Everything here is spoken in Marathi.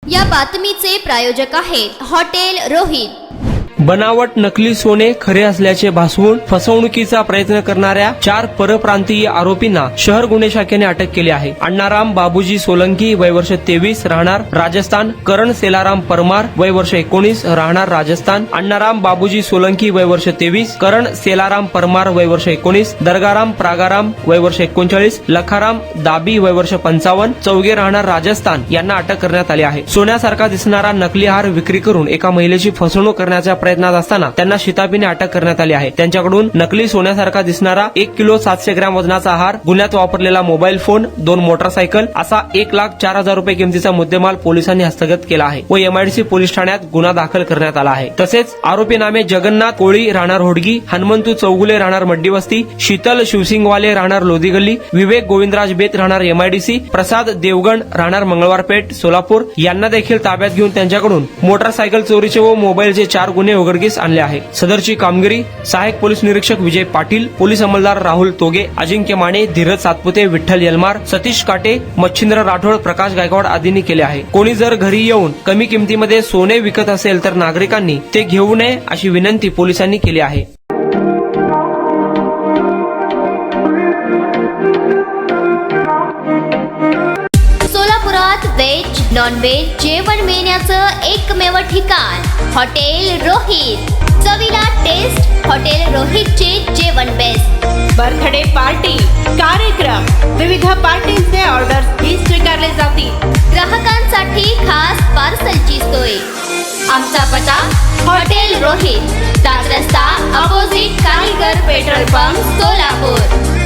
या बातमीचे प्रायोजक आहेत हॉटेल रोहित। बनावट नकली सोने खरे असल्याचे भासवून फसवणुकीचा प्रयत्न करणाऱ्या 4 परप्रांतीय आरोपींना शहर गुन्हे शाखेने अटक केली आहे। अण्णाराम बाबूजी सोलंकी वय वर्ष 23 राहणार राजस्थान, करण सेलाराम परमार वय वर्ष 19 राहणार राजस्थान, अण्णाराम बाबूजी सोलंकी वय वर्ष 23, करण सेलाराम परमार वय वर्ष 19, दर्गाराम प्रागाराम वय वर्ष 39, लखाराम दाबी वय वर्ष 55 चौघे राहणार राजस्थान यांना अटक करण्यात आली आहे। सोन्यासारखा दिसणारा नकली हार विक्री करून एका महिलेची फसवणूक करण्याच्या प्रयत्नात असताना त्यांना शिताफीने अटक करण्यात आली आहे। त्यांच्याकडून नकली सोन्यासारखा दिसणारा 1 किलो 700 ग्रॅम वजनाचा हार, गुन्ह्यात वापरलेला मोबाईल फोन, 2 मोटरसायकल असा 1,04,000 रुपये किमतीचा मुद्देमाल पोलिसांनी हस्तगत केला आहे व MIDC पोलीस ठाण्यात गुन्हा दाखल करण्यात आला आहे। तसेच आरोपी नामे जगन्नाथ कोळी राहणार होडगी, हनुमंतू चौगुले राहणार मड्डीवस्ती, शीतल शिवसिंगवाले राहणार लोधी गल्ली, विवेक गोविंदराज बेत राहणार MIDC, प्रसाद देवगण राहणार मंगळवारपेठ सोलापूर यांना देखील ताब्यात घेऊन त्यांच्याकडून मोटरसायकल चोरीचे व मोबाईलचे 4 गुन्हे उघडकीस आणले आहे। सदरची कामगिरी सहाय्यक पोलीस निरीक्षक विजय पाटील, पोलीस अंमलदार राहुल तोगे, अजिंक्य माने, धीरज सातपुते, विठ्ठल यलमार, सतीश काटे, मच्छिंद्र राठोड, प्रकाश गायकवाड आदींनी केले आहे। कोणी जर घरी येऊन कमी किमतीमध्ये सोने विकत असेल तर नागरिकांनी ते घेऊ नये अशी विनंती पोलिसांनी केली आहे। सोलापुरात व्हेज नॉन व्हेज जेवण मिळण्याचं एकमेव ठिकाण हॉटेल रोहित। चवीला टेस्ट हॉटेल रोहितचे जेवण बेस्ट। बर्थडे पार्टी, कार्यक्रम, विविध पार्टींचे ऑर्डर्स ही स्वीकारले जातील। ग्राहकांसाठी खास पार्सलची सोय। आमचा पत्ता हॉटेल रोहित, दादर रस्ता अपोजिट कारीगर पेट्रोल पंप सोलापूर।